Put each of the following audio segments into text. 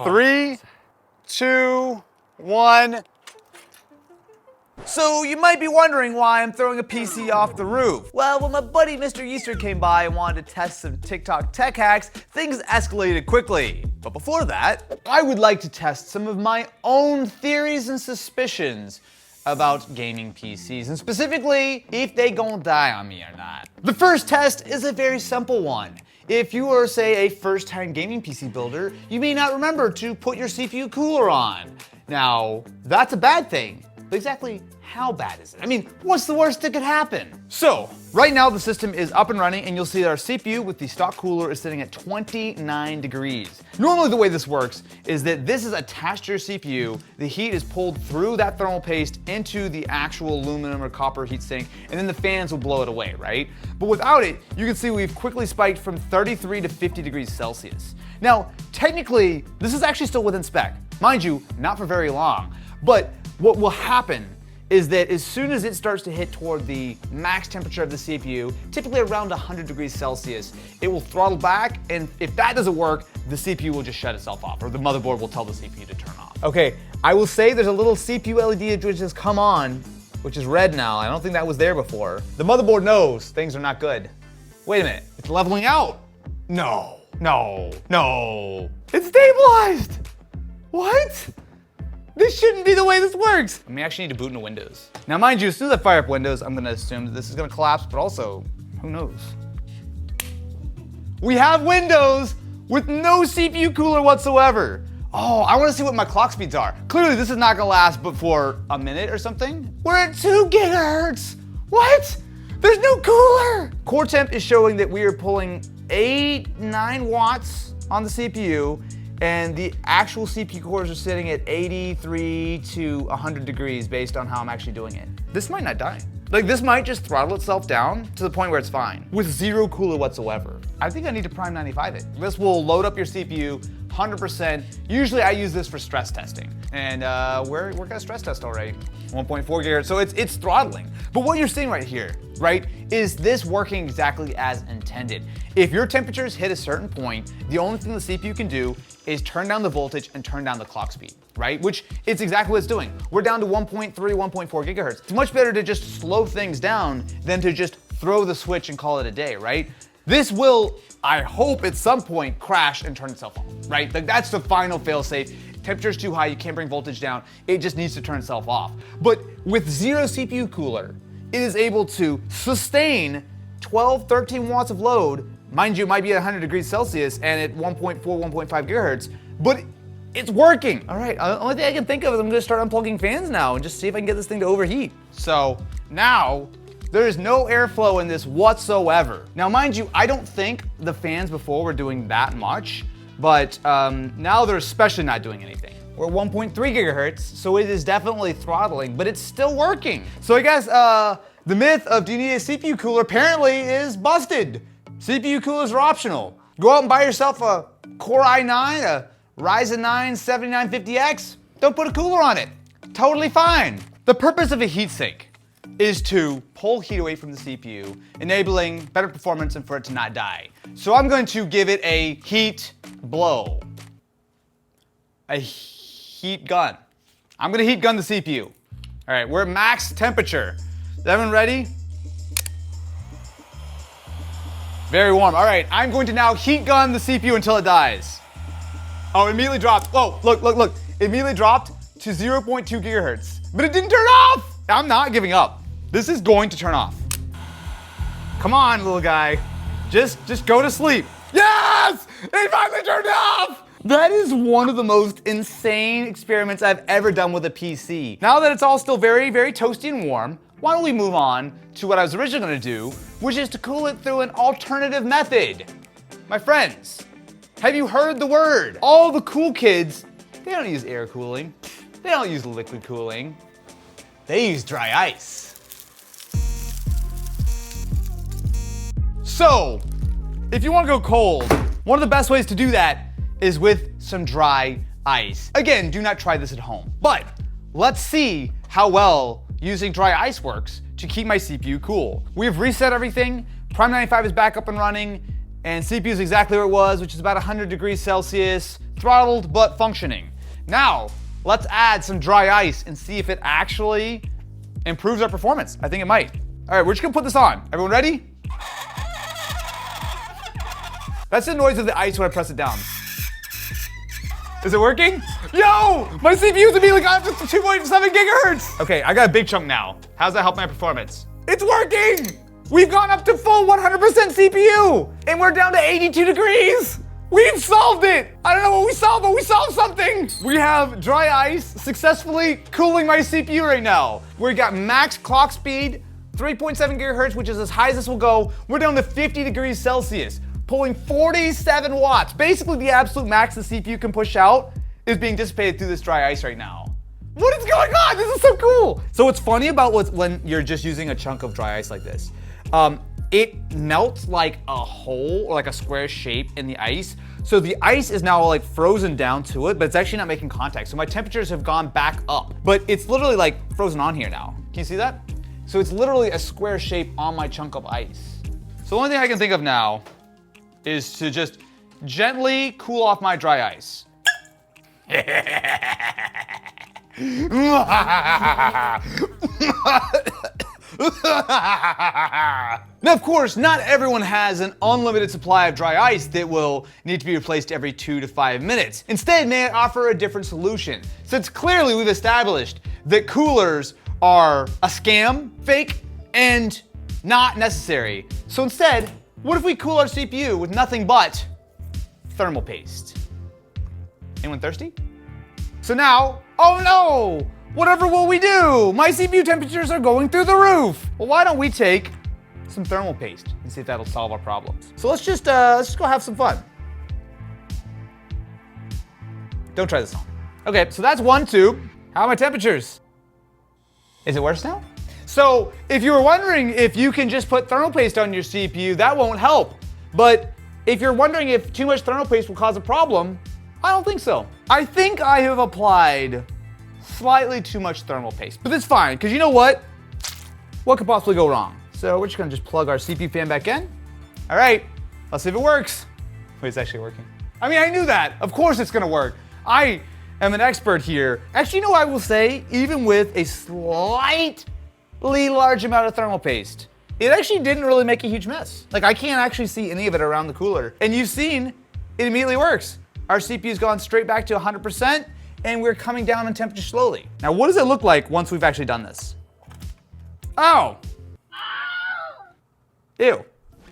3, 2, 1. So you might be wondering why I'm throwing a PC off the roof. Well, when my buddy Mr. Yeester came by and wanted to test some TikTok tech hacks, things escalated quickly. But before that, I would like to test some of my own theories and suspicions about gaming PCs, and specifically, if they gonna die on me or not. The first test is a very simple one. If you are, say, a first-time gaming PC builder, you may not remember to put your CPU cooler on. Now, that's a bad thing, but exactly how bad is it? I mean, what's the worst that could happen? So, right now the system is up and running, and you'll see that our CPU with the stock cooler is sitting at 29 degrees. Normally the way this works is that this is attached to your CPU, the heat is pulled through that thermal paste into the actual aluminum or copper heatsink, and then the fans will blow it away, right? But without it, you can see we've quickly spiked from 33 to 50 degrees Celsius. Now, technically, this is actually still within spec. Mind you, not for very long, but what will happen is that as soon as it starts to hit toward the max temperature of the CPU, typically around 100 degrees Celsius, it will throttle back, and if that doesn't work, the CPU will just shut itself off, or the motherboard will tell the CPU to turn off. Okay, I will say there's a little CPU LED which has come on, which is red now. I don't think that was there before. The motherboard knows things are not good. Wait a minute, it's leveling out. No, no, no. It's stabilized. What? This shouldn't be the way this works. I may actually need to boot into Windows. Now mind you, as soon as I fire up Windows, I'm gonna assume that this is gonna collapse, but also, who knows? We have Windows with no CPU cooler whatsoever. Oh, I wanna see what my clock speeds are. Clearly this is not gonna last but for a minute or something. We're at 2 gigahertz. What? There's no cooler. Core temp is showing that we are pulling 9 watts on the CPU, and the actual CPU cores are sitting at 83 to 100 degrees based on how I'm actually doing it. This might not die. Like, this might just throttle itself down to the point where it's fine, with zero cooler whatsoever. I think I need to Prime 95 it. This will load up your CPU 100%. Usually I use this for stress testing. And we're gonna stress test already. 1.4 gigahertz, so it's throttling. But what you're seeing right here, right, is this working exactly as intended. If your temperatures hit a certain point, the only thing the CPU can do is turn down the voltage and turn down the clock speed, right? Which is exactly what it's doing. We're down to 1.3, 1.4 gigahertz. It's much better to just slow things down than to just throw the switch and call it a day, right? This will, I hope at some point, crash and turn itself off, right? Like, that's the final fail-safe. Temperature's too high, you can't bring voltage down, it just needs to turn itself off. But with zero CPU cooler, it is able to sustain 12, 13 watts of load. Mind you, it might be at 100 degrees Celsius and at 1.4, 1.5 gigahertz, but it's working. All right, the only thing I can think of is I'm gonna start unplugging fans now and just see if I can get this thing to overheat. So now, there is no airflow in this whatsoever. Now mind you, I don't think the fans before were doing that much, but now they're especially not doing anything. We're 1.3 gigahertz, so it is definitely throttling, but it's still working. So I guess the myth of do you need a CPU cooler apparently is busted. CPU coolers are optional. Go out and buy yourself a Core i9, a Ryzen 9 7950X. Don't put a cooler on it. Totally fine. The purpose of a heatsink is to pull heat away from the CPU, enabling better performance and for it to not die. So I'm going to give it a heat blow. A heat gun. I'm gonna heat gun the CPU. All right, we're at max temperature. Is everyone ready? Very warm. All right, I'm going to now heat gun the CPU until it dies. Oh, it immediately dropped. Whoa, look, look, look. It immediately dropped to 0.2 gigahertz, but it didn't turn off. I'm not giving up. This is going to turn off. Come on, little guy. Just go to sleep. Yes! It finally turned off! That is one of the most insane experiments I've ever done with a PC. Now that it's all still very, very toasty and warm, why don't we move on to what I was originally gonna do, which is to cool it through an alternative method. My friends, have you heard the word? All the cool kids, they don't use air cooling. They don't use liquid cooling. They use dry ice. So, if you want to go cold, one of the best ways to do that is with some dry ice. Again, do not try this at home, but let's see how well using dry ice works to keep my CPU cool. We've reset everything, Prime 95 is back up and running, and CPU is exactly where it was, which is about 100 degrees Celsius, throttled but functioning. Now, let's add some dry ice and see if it actually improves our performance. I think it might. All right, we're just gonna put this on. Everyone ready? That's the noise of the ice when I press it down. Is it working? Yo, my CPU's immediately got up to 2.7 gigahertz. Okay, I got a big chunk now. How's that help my performance? It's working! We've gone up to full 100% CPU, and we're down to 82 degrees. We've solved it! I don't know what we solved, but we solved something! We have dry ice successfully cooling my CPU right now. We got max clock speed, 3.7 gigahertz, which is as high as this will go. We're down to 50 degrees Celsius, pulling 47 watts. Basically, the absolute max the CPU can push out is being dissipated through this dry ice right now. What is going on? This is so cool. So what's funny about when you're just using a chunk of dry ice like this, it melts like a hole or like a square shape in the ice. So the ice is now like frozen down to it, but it's actually not making contact. So my temperatures have gone back up, but it's literally like frozen on here now. Can you see that? So it's literally a square shape on my chunk of ice. So the only thing I can think of now is to just gently cool off my dry ice. Now, of course, not everyone has an unlimited supply of dry ice that will need to be replaced every 2 to 5 minutes. Instead, may I offer a different solution? Since clearly we've established that coolers are a scam, fake, and not necessary. So instead, what if we cool our CPU with nothing but thermal paste? Anyone thirsty? So now, oh no! Whatever will we do? My CPU temperatures are going through the roof. Well, why don't we take some thermal paste and see if that'll solve our problems. So let's just go have some fun. Don't try this on. Okay, so that's one tube. How are my temperatures? Is it worse now? So if you were wondering if you can just put thermal paste on your CPU, that won't help. But if you're wondering if too much thermal paste will cause a problem, I don't think so. I think I have applied slightly too much thermal paste, but that's fine, because you know what? What could possibly go wrong? So we're just gonna just plug our CPU fan back in. All right, let's see if it works. Wait, it's actually working. I mean, I knew that. Of course it's gonna work. I am an expert here. Actually, you know what I will say? Even with a slightly large amount of thermal paste, it actually didn't really make a huge mess. Like, I can't actually see any of it around the cooler. And you've seen, it immediately works. Our CPU's gone straight back to 100%, and we're coming down in temperature slowly. Now, what does it look like once we've actually done this? Oh. Ew.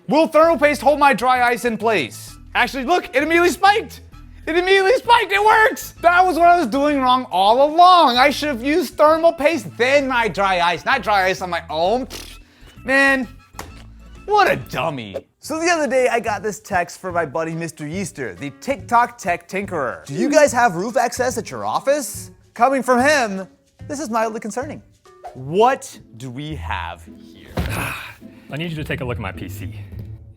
Will thermal paste hold my dry ice in place? Actually, look, it immediately spiked. It immediately spiked, it works! That was what I was doing wrong all along. I should have used thermal paste, then my dry ice, not dry ice on my own. Man, what a dummy. So the other day, I got this text from my buddy, Mr. Yeester, the TikTok tech tinkerer. Do you guys have roof access at your office? Coming from him, this is mildly concerning. What do we have here? I need you to take a look at my PC.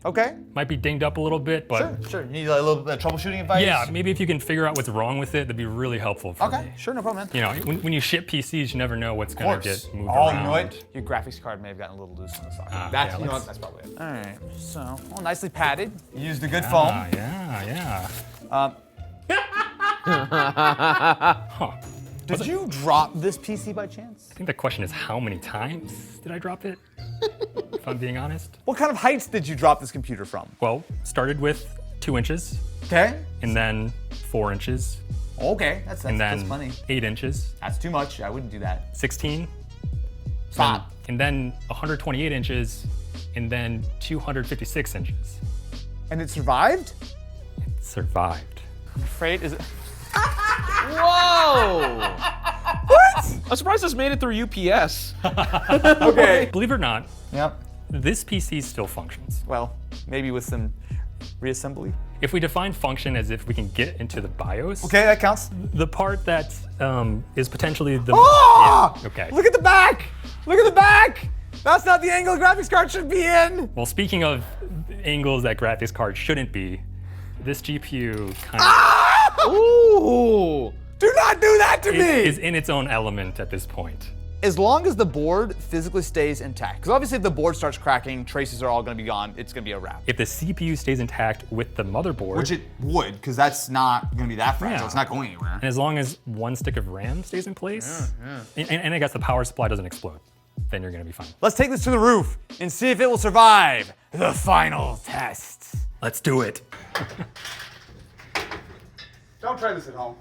Okay. Might be dinged up a little bit, but Sure. You need a little bit of troubleshooting advice? yeah, maybe if you can figure out what's wrong with it, that'd be really helpful for me. Okay, sure, no problem, man. You know, when you ship PCs, you never know what's Of gonna course. get moved Oh, around. you know what? Your graphics card may have gotten a little loose on the side. Yeah, You know what? let's- That's probably it. All right, so, well, nicely padded. You used a good foam. Yeah. Huh. Did you drop this PC by chance? I think the question is how many times did I drop it? If I'm being honest. What kind of heights did you drop this computer from? Well, started with 2 inches, Okay. and then 4 inches, Okay, that's and then plenty. 8 inches, That's too much. I wouldn't do that. 16, Stop. and then 128 inches, and then 256 inches. And it survived? Survived. I'm afraid is it? Whoa! What? I'm surprised this made it through UPS. Okay. Believe it or not, Yep. this PC still functions. Well, maybe with some reassembly. If we define function as if we can get into the BIOS, Okay, that counts. the part that is potentially the Oh! yeah, okay. Look at the back! Look at the back! That's not the angle the graphics card should be in! Well, speaking of angles that graphics cards shouldn't be, this GPU kind Ah! Ooh! Do not do that to of me! is in its own element at this point. as long as the board physically stays intact. Because obviously if the board starts cracking, traces are all gonna be gone, it's gonna be a wrap. If the CPU stays intact with the motherboard, Which it would, because that's not gonna be that fragile. Yeah. It's not going anywhere. and as long as one stick of RAM stays in place, and I guess the power supply doesn't explode, then you're gonna be fine. Let's take this to the roof and see if it will survive the final test. Let's do it. Don't try this at home.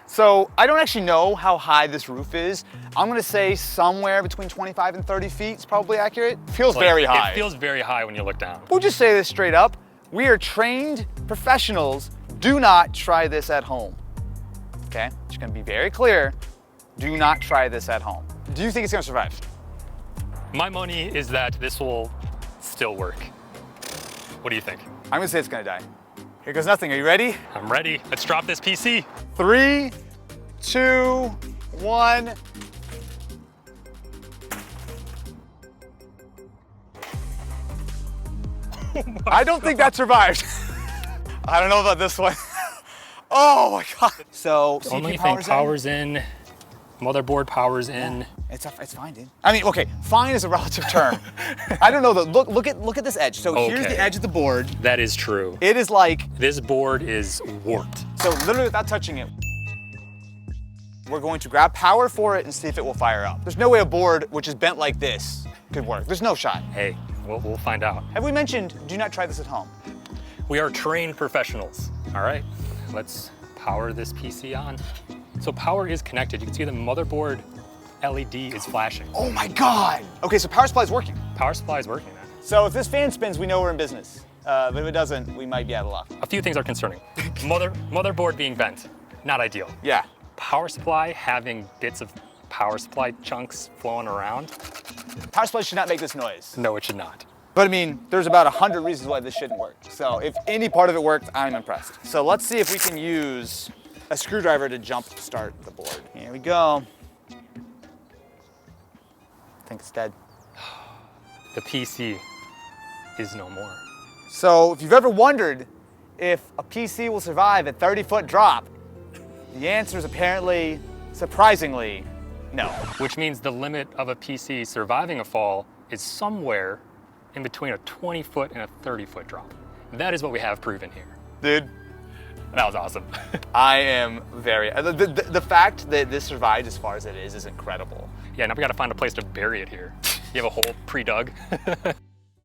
So I don't actually know how high this roof is. I'm gonna say somewhere between 25 and 30 feet is probably accurate. Feels very high. It feels very high when you look down. We'll just say this straight up. We are trained professionals. Do not try this at home. Okay, just gonna be very clear. Do not try this at home. Do you think it's gonna survive? My money is that this will still work. What do you think? I'm gonna say it's gonna die. Here goes nothing. Are you ready? I'm ready. Let's drop this PC. 3, 2, 1. I don't think that survived. I don't know about this one. Oh my God. So Only CPU thing powers powers in, motherboard powers in. It's fine, dude. I mean, okay, fine is a relative term. I don't know though. Look at this edge. So here's Okay. the edge of the board. That is true. It is like, This board is warped. so literally without touching it, we're going to grab power for it and see if it will fire up. There's no way a board which is bent like this could work. There's no shot. Hey, we'll find out. Have we mentioned, do not try this at home? We are trained professionals. All right, let's power this PC on. So power is connected. You can see the motherboard LED is flashing. Oh my God. Okay, so power supply is working. Power supply is working now. So if this fan spins, we know we're in business. But if it doesn't, we might be out of luck. A few things are concerning. Motherboard being bent, not ideal. Yeah. Power supply having bits of power supply chunks flowing around. Power supply should not make this noise. No, it should not. But I mean, there's about 100 reasons why this shouldn't work. So if any part of it worked, I'm impressed. So let's see if we can use a screwdriver to jump start the board. Here we go. I think it's dead. The PC is no more. So if you've ever wondered if a PC will survive a 30-foot drop, the answer is apparently, surprisingly, no. Which means the limit of a PC surviving a fall is somewhere in between a 20-foot and a 30-foot drop. That is what we have proven here. Dude, That was awesome. I am very, the fact that this survived as far as it is incredible. Yeah, now we gotta find a place to bury it here. You have a hole pre-dug.